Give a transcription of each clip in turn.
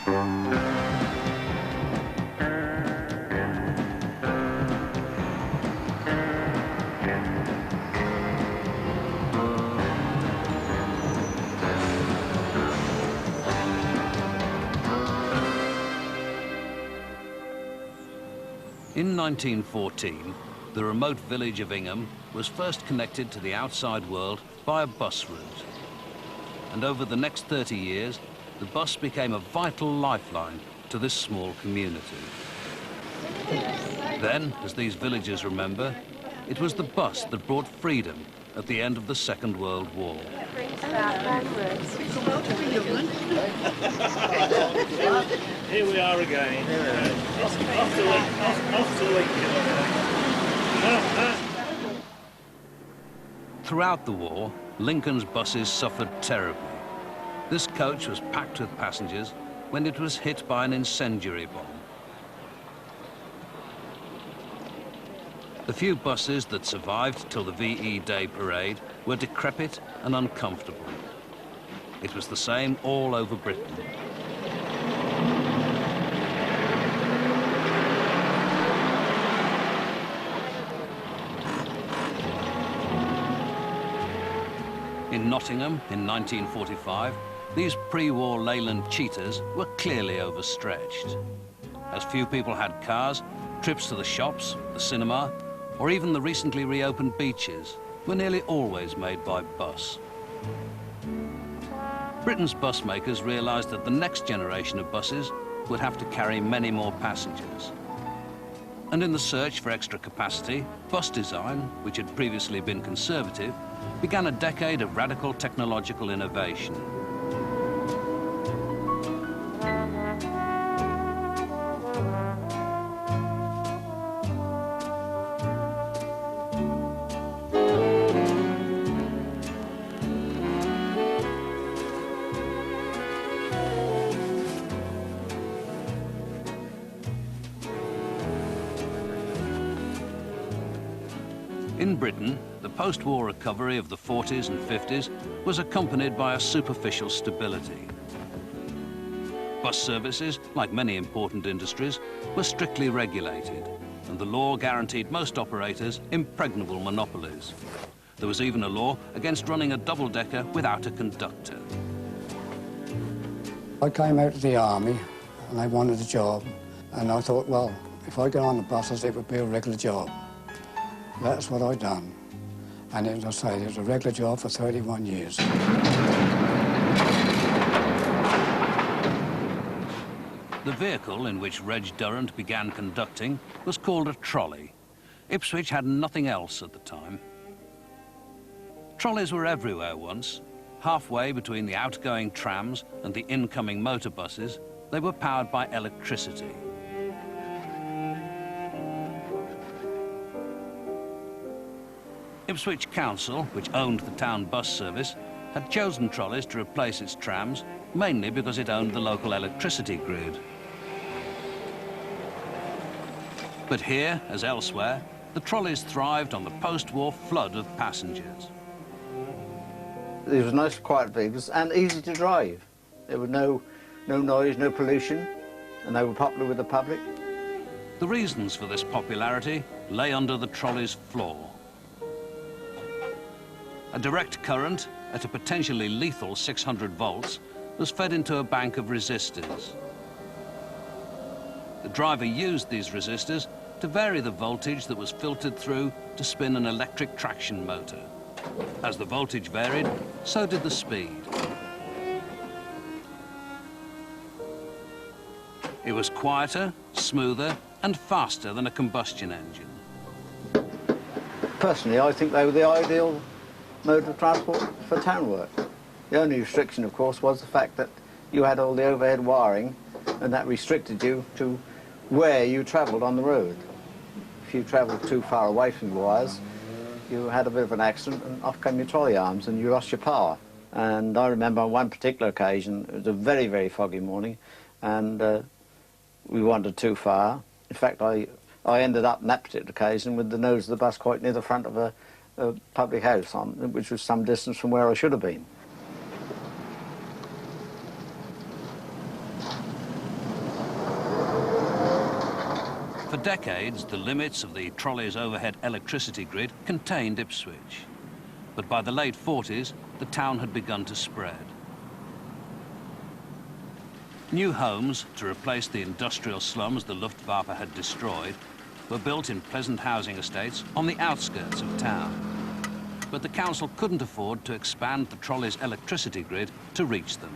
In 1914, the remote village of Ingham was first connected to the outside world by a bus route. And over the next 30 years, the bus became a vital lifeline to this small community. Then, as these villagers remember, it was the bus that brought freedom at the end of the Second World War. Here we are again. Off to Lincoln. Throughout the war, Lincoln's buses suffered terribly. This coach was packed with passengers when it was hit by an incendiary bomb. The few buses that survived till the VE Day parade were decrepit and uncomfortable. It was the same all over Britain. In Nottingham in 1945, these pre-war Leyland cheetahs were clearly overstretched. As few people had cars, trips to the shops, the cinema, or even the recently reopened beaches were nearly always made by bus. Britain's bus makers realised that the next generation of buses would have to carry many more passengers. And in the search for extra capacity, bus design, which had previously been conservative, began a decade of radical technological innovation. In Britain, the post-war recovery of the 40s and 50s was accompanied by a superficial stability. Bus services, like many important industries, were strictly regulated, and the law guaranteed most operators impregnable monopolies. There was even a law against running a double-decker without a conductor. I came out of the army and I wanted a job, and I thought, well, if I got on the buses, it would be a regular job. That's what I done. And as I say, it was a regular job for 31 years. The vehicle in which Reg Durrant began conducting was called a trolley. Ipswich had nothing else at the time. Trolleys were everywhere once. Halfway between the outgoing trams and the incoming motor buses, they were powered by electricity. Ipswich Council, which owned the town bus service, had chosen trolleys to replace its trams, mainly because it owned the local electricity grid. But here, as elsewhere, the trolleys thrived on the post-war flood of passengers. It was nice, quiet vehicles and easy to drive. There was no noise, no pollution, and they were popular with the public. The reasons for this popularity lay under the trolley's floor. A direct current at a potentially lethal 600 volts was fed into a bank of resistors. The driver used these resistors to vary the voltage that was filtered through to spin an electric traction motor. As the voltage varied, so did the speed. It was quieter, smoother, and faster than a combustion engine. Personally, I think they were the ideal mode of transport for town work. The only restriction, of course, was the fact that you had all the overhead wiring, and that restricted you to where you travelled on the road. If you travelled too far away from the wires, you had a bit of an accident and off came your trolley arms and you lost your power. And I remember on one particular occasion, it was a very, very foggy morning, and we wandered too far. In fact, I ended up on that particular occasion with the nose of the bus quite near the front of a public house, which was some distance from where I should have been. For decades, the limits of the trolley's overhead electricity grid contained Ipswich. But by the late 40s, the town had begun to spread. New homes to replace the industrial slums the Luftwaffe had destroyed were built in pleasant housing estates on the outskirts of town. But the council couldn't afford to expand the trolley's electricity grid to reach them.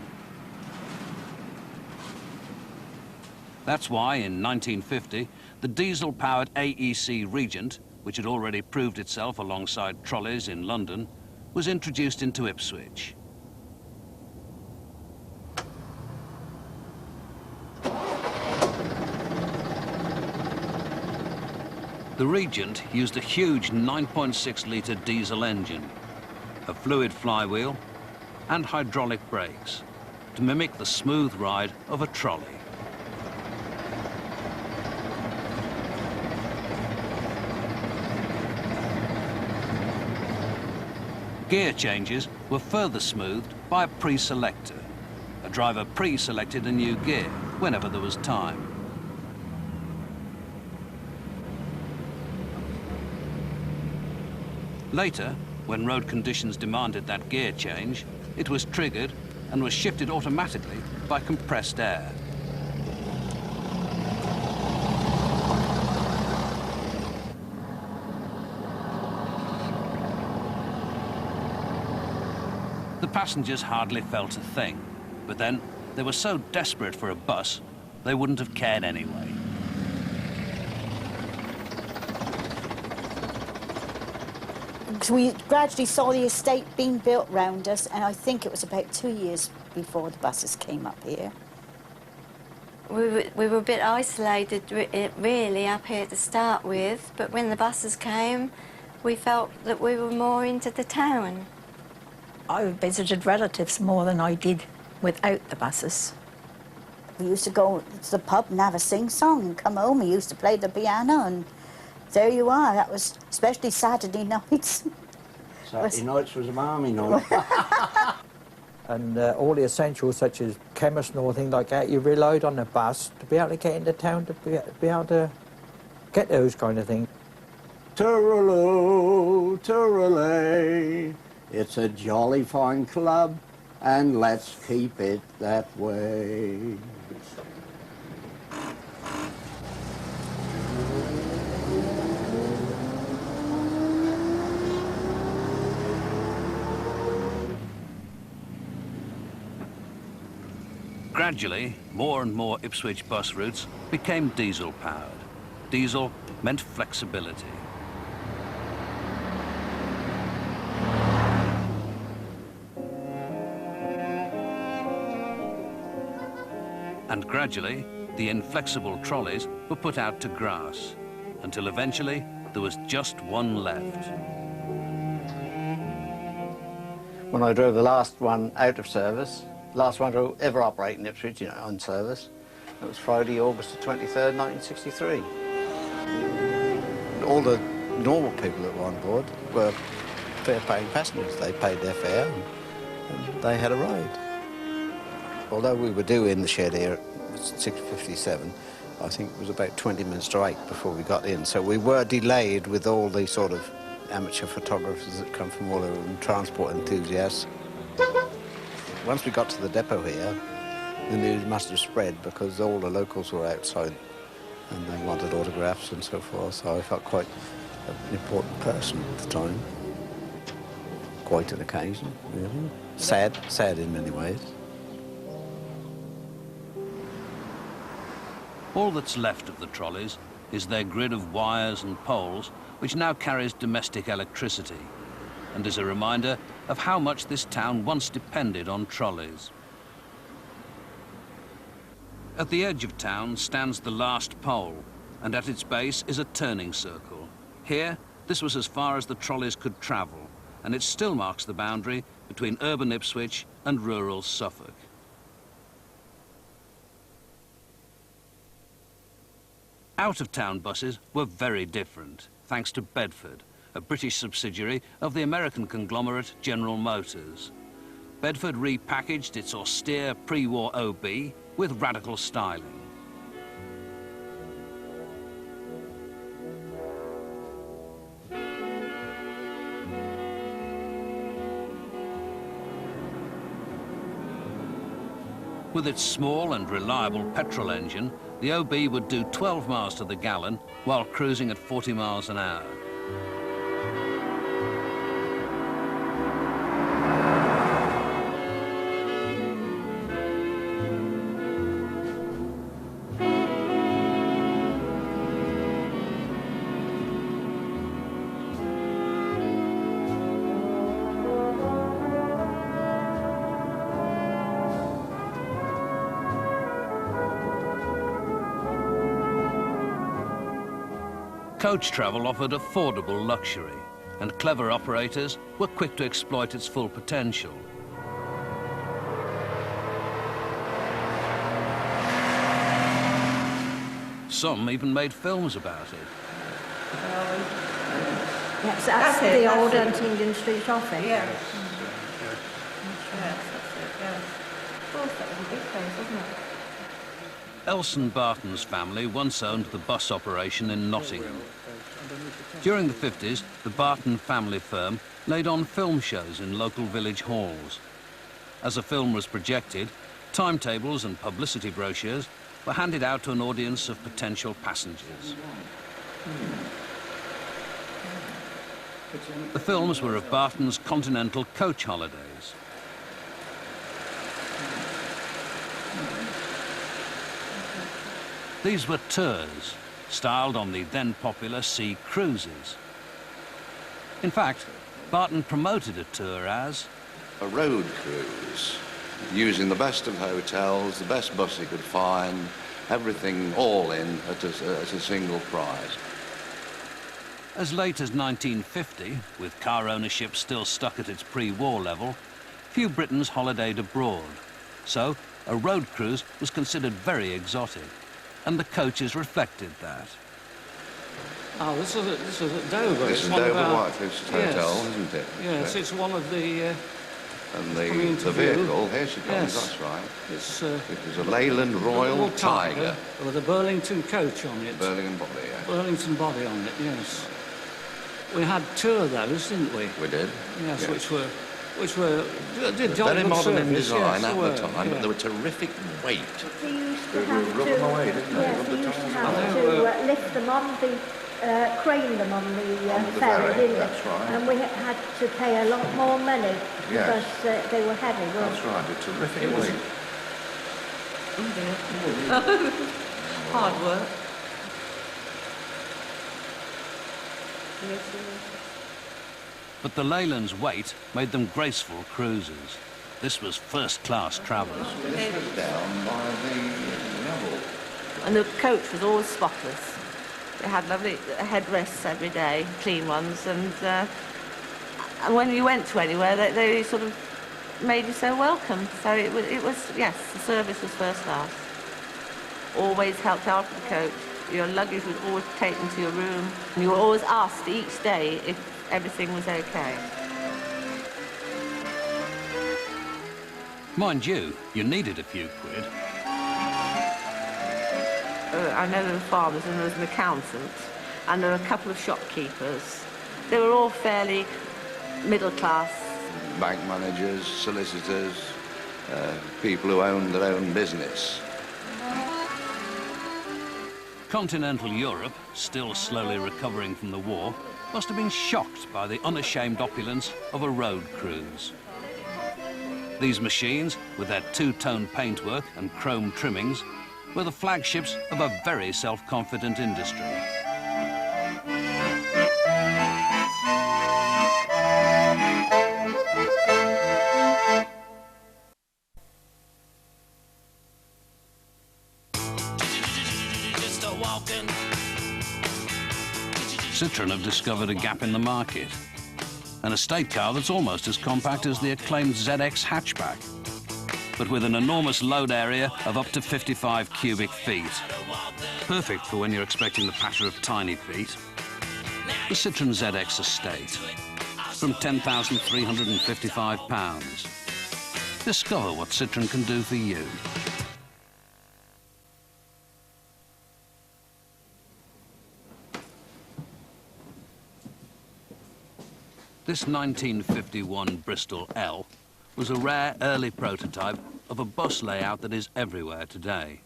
That's why, in 1950, the diesel-powered AEC Regent, which had already proved itself alongside trolleys in London, was introduced into Ipswich. The Regent used a huge 9.6-litre diesel engine, a fluid flywheel, and hydraulic brakes to mimic the smooth ride of a trolley. Gear changes were further smoothed by a pre-selector. A driver pre-selected a new gear whenever there was time. Later, when road conditions demanded that gear change, it was triggered and was shifted automatically by compressed air. The passengers hardly felt a thing, but then they were so desperate for a bus, they wouldn't have cared anyway. We gradually saw the estate being built round us, and I think it was about 2 years before the buses came up here. We were a bit isolated really up here to start with, but when the buses came, we felt that we were more into the town. I visited relatives more than I did without the buses. We used to go to the pub and have a sing-song and come home. We used to play the piano, and there you are. That was especially Saturday nights. Saturday nights was a balmy night. And all the essentials such as chemists and all things like that, you relied on the bus to be able to get into town, to be able to get those kind of things. Tooraloo, tooralay, it's a jolly fine club, and let's keep it that way. Gradually, more and more Ipswich bus routes became diesel-powered. Diesel meant flexibility. And gradually, the inflexible trolleys were put out to grass, until eventually there was just one left. When I drove the last one out of service, last one to ever operate in Ipswich, on service, it was Friday, August the 23rd, 1963. All the normal people that were on board were fare-paying passengers. They paid their fare and they had a ride. Although we were due in the shed here at 6:57, I think it was about 20 minutes to 8 before we got in. So we were delayed with all the sort of amateur photographers that come from all over and transport enthusiasts. Once we got to the depot here, the news must have spread because all the locals were outside and they wanted autographs and so forth, so I felt quite an important person at the time. Quite an occasion, really. Sad in many ways. All that's left of the trolleys is their grid of wires and poles, which now carries domestic electricity, and is a reminder of how much this town once depended on trolleys. At the edge of town stands the last pole, and at its base is a turning circle. Here, this was as far as the trolleys could travel, and it still marks the boundary between urban Ipswich and rural Suffolk. Out-of-town buses were very different, thanks to Bedford, a British subsidiary of the American conglomerate General Motors. Bedford repackaged its austere pre-war OB with radical styling. With its small and reliable petrol engine, the OB would do 12 miles to the gallon while cruising at 40 miles an hour. Coach travel offered affordable luxury, and clever operators were quick to exploit its full potential. Some even made films about it. Yes, that's the old Huntingdon Street office. Yes. Yes, that's it, yes. Of course, that was a big place, wasn't it? Elson Barton's family once owned the bus operation in Nottingham. During the 50s, the Barton family firm laid on film shows in local village halls. As a film was projected, timetables and publicity brochures were handed out to an audience of potential passengers. The films were of Barton's continental coach holidays. These were tours, styled on the then popular sea cruises. In fact, Barton promoted a tour as a road cruise, using the best of hotels, the best bus he could find, everything all in at a single price. As late as 1950, with car ownership still stuck at its pre-war level, few Britons holidayed abroad. So, a road cruise was considered very exotic, and the coaches reflected that. Oh, this is at Dover. This is Dover Whitefish Hotel, isn't it? Yes, it's one of the... and the vehicle, here she comes, yes. That's right. It was a Leyland Royal Tiger. With a Burlington coach on it. Burlington body, yeah. Burlington body on it, yes. We had two of those, didn't we? We did. Yes, yes. which were did very modern in design yes, at the time, yeah. but they were terrific weight. They used to They have rub them away, didn't they? yes, they used to have to lift them on the, crane them on the ferry, didn't they? That's right. And we had to pay a lot more money Yes. because they were heavy, weren't That's right, a terrific weight. Oh dear. Hard work. Yes, But the Leyland's weight made them graceful cruisers. This was first-class travel. This was down by the level. And the coach was always spotless. It had lovely headrests every day, clean ones, and when you went to anywhere, they sort of made you so welcome. So it was yes, the service was first class. Always helped out the coach. Your luggage was always taken to your room. And you were always asked each day if everything was okay. Mind you, you needed a few quid. I know there were farmers and there was an accountant and there were a couple of shopkeepers. They were all fairly middle class. Bank managers, solicitors, people who owned their own business. Continental Europe, still slowly recovering from the war, must have been shocked by the unashamed opulence of a road cruise. These machines, with their two-tone paintwork and chrome trimmings, were the flagships of a very self-confident industry. Citroën have discovered a gap in the market. An estate car that's almost as compact as the acclaimed ZX hatchback, but with an enormous load area of up to 55 cubic feet. Perfect for when you're expecting the patter of tiny feet. The Citroën ZX Estate, from £10,355. Discover what Citroën can do for you. This 1951 Bristol L was a rare early prototype of a bus layout that is everywhere today.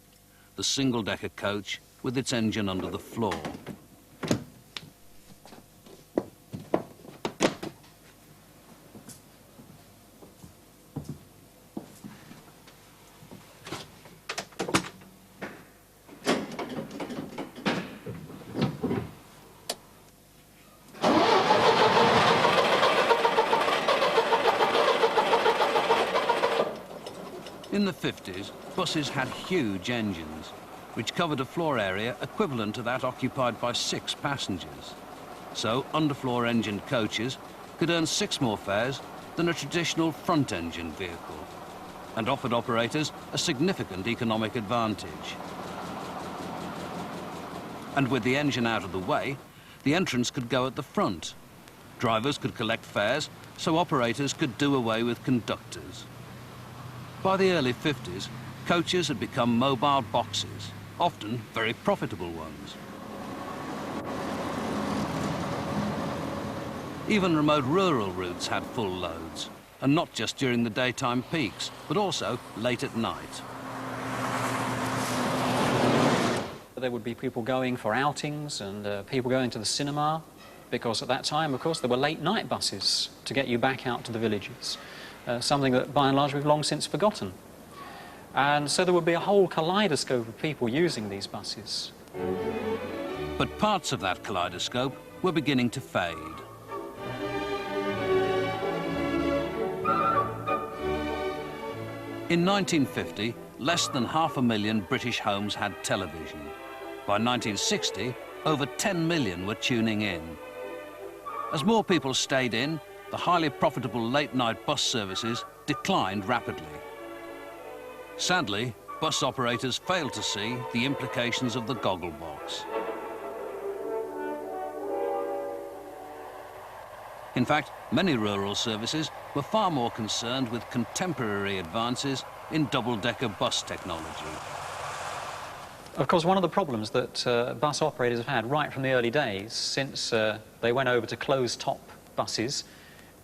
The single-decker coach with its engine under the floor. In the 50s, buses had huge engines, which covered a floor area equivalent to that occupied by 6 passengers. So underfloor engined coaches could earn 6 more fares than a traditional front-engine vehicle, and offered operators a significant economic advantage. And with the engine out of the way, the entrance could go at the front. Drivers could collect fares, so operators could do away with conductors. By the early 50s, coaches had become mobile boxes, often very profitable ones. Even remote rural routes had full loads, and not just during the daytime peaks, but also late at night. There would be people going for outings and people going to the cinema, because at that time, of course, there were late night buses to get you back out to the villages. Something that, by and large, we've long since forgotten. And so there would be a whole kaleidoscope of people using these buses. But parts of that kaleidoscope were beginning to fade. In 1950, less than 500,000 British homes had television. By 1960, over 10 million were tuning in. As more people stayed in, the highly profitable late-night bus services declined rapidly. Sadly, bus operators failed to see the implications of the goggle box. In fact, many rural services were far more concerned with contemporary advances in double-decker bus technology. Of course, one of the problems that bus operators have had right from the early days, since they went over to closed-top buses,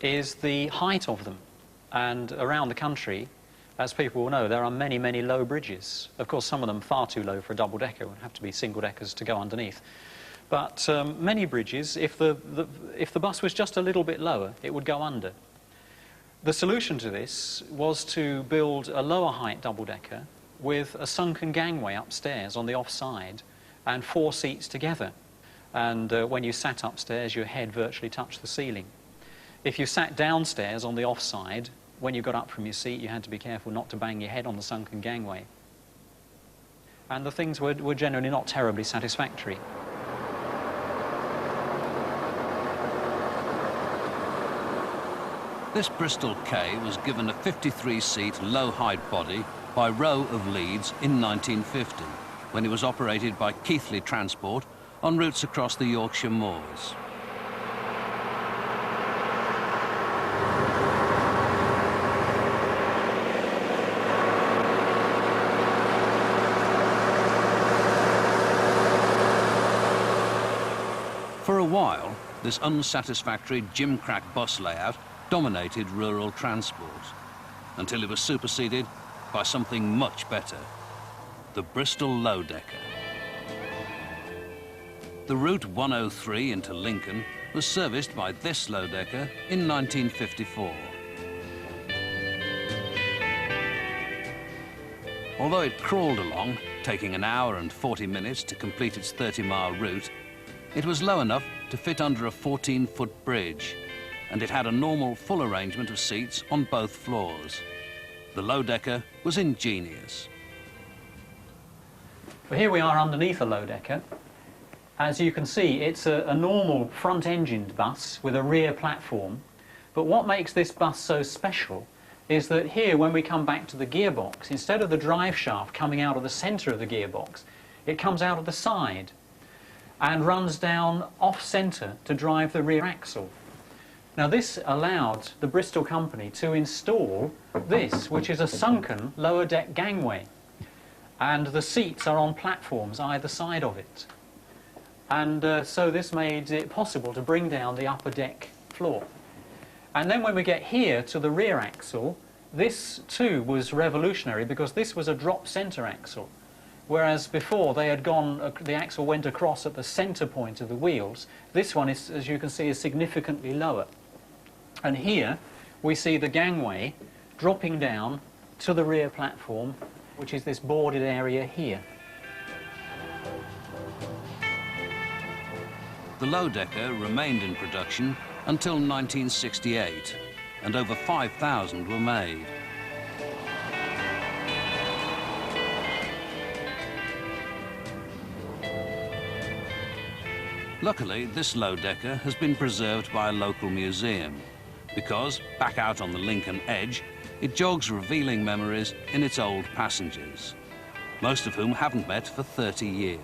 is the height of them. And around the country, as people will know, there are many, many low bridges. Of course, some of them far too low for a double-decker, would have to be single-deckers to go underneath. But many bridges, if the bus was just a little bit lower, it would go under. The solution to this was to build a lower height double-decker with a sunken gangway upstairs on the offside and 4 seats together. And when you sat upstairs, your head virtually touched the ceiling. If you sat downstairs on the offside, when you got up from your seat, you had to be careful not to bang your head on the sunken gangway. And the things were generally not terribly satisfactory. This Bristol K was given a 53-seat low-height body by Row of Leeds in 1950, when it was operated by Keighley Transport on routes across the Yorkshire moors. For a while, this unsatisfactory gimcrack bus layout dominated rural transport, until it was superseded by something much better, the Bristol low-decker. The Route 103 into Lincoln was serviced by this low-decker in 1954. Although it crawled along, taking an hour and 40 minutes to complete its 30-mile route, it was low enough to fit under a 14-foot bridge, and it had a normal full arrangement of seats on both floors. The low-decker was ingenious. Well, here we are underneath a low-decker. As you can see, it's a normal front-engined bus with a rear platform. But what makes this bus so special is that here, when we come back to the gearbox, instead of the drive shaft coming out of the centre of the gearbox, it comes out of the side and runs down off-centre to drive the rear axle. Now, this allowed the Bristol company to install this, which is a sunken lower deck gangway, and the seats are on platforms either side of it. And so this made it possible to bring down the upper deck floor. And then when we get here to the rear axle, This too was revolutionary because this was a drop centre axle, whereas before they had gone, the axle went across at the centre point of the wheels. This one is, as you can see, is significantly lower. And here we see the gangway dropping down to the rear platform, which is this boarded area here. The low-decker remained in production until 1968, and over 5,000 were made. Luckily, this low-decker has been preserved by a local museum because, back out on the Lincoln Edge, it jogs revealing memories in its old passengers, most of whom haven't met for 30 years.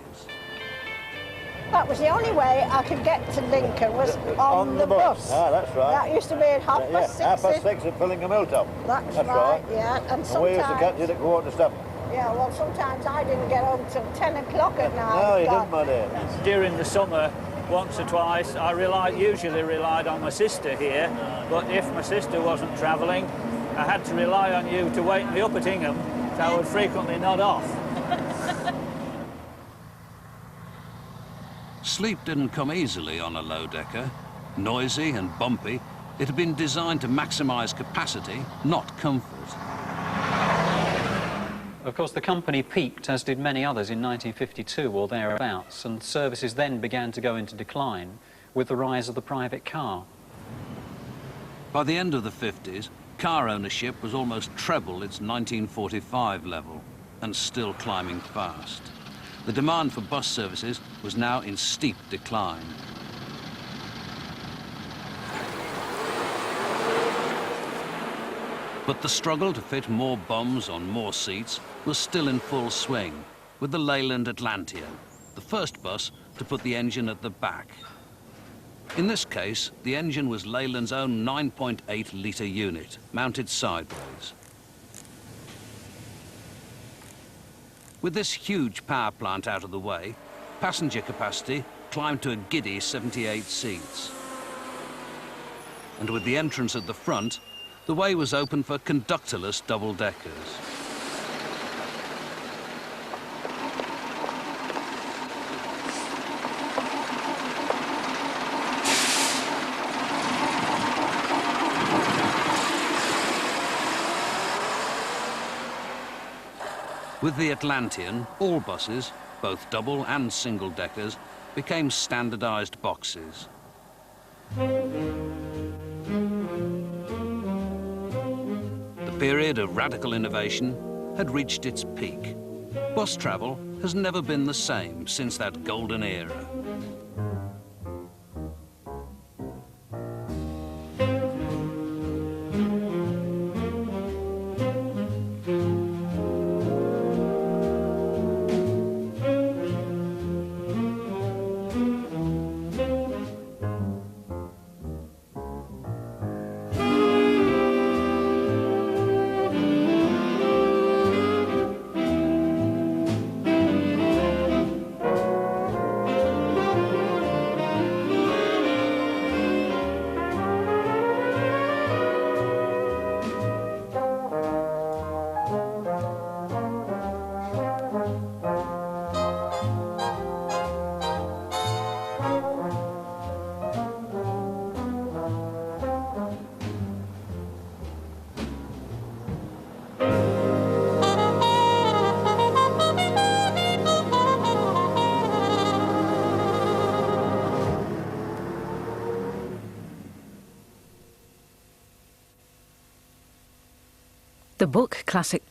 That was the only way I could get to Lincoln, was on the bus. Ah, that's right. That used to be at half past 6. Half past 6 at Fillingham Hilltop. That's right, yeah. And we used to catch it at 7:15. Yeah, well, sometimes I didn't get home till 10 o'clock at night. No, you didn't, my dear. During the summer, once or twice, I usually relied on my sister here, but if my sister wasn't travelling, I had to rely on you to wake me up at Ingham, so I would frequently nod off. Sleep didn't come easily on a low-decker. Noisy and bumpy, it had been designed to maximise capacity, not comfort. Of course, the company peaked, as did many others, in 1952 or thereabouts, and services then began to go into decline with the rise of the private car. By the end of the 50s, car ownership was almost treble its 1945 level, and still climbing fast. The demand for bus services was now in steep decline. But the struggle to fit more bums on more seats was still in full swing, with the Leyland Atlantean, the first bus to put the engine at the back. In this case, the engine was Leyland's own 9.8-litre unit, mounted sideways. With this huge power plant out of the way, passenger capacity climbed to a giddy 78 seats. And with the entrance at the front, the way was open for conductorless double-deckers. With the Atlantean, all buses, both double and single deckers, became standardized boxes. The period of radical innovation had reached its peak. Bus travel has never been the same since that golden era. The book Classic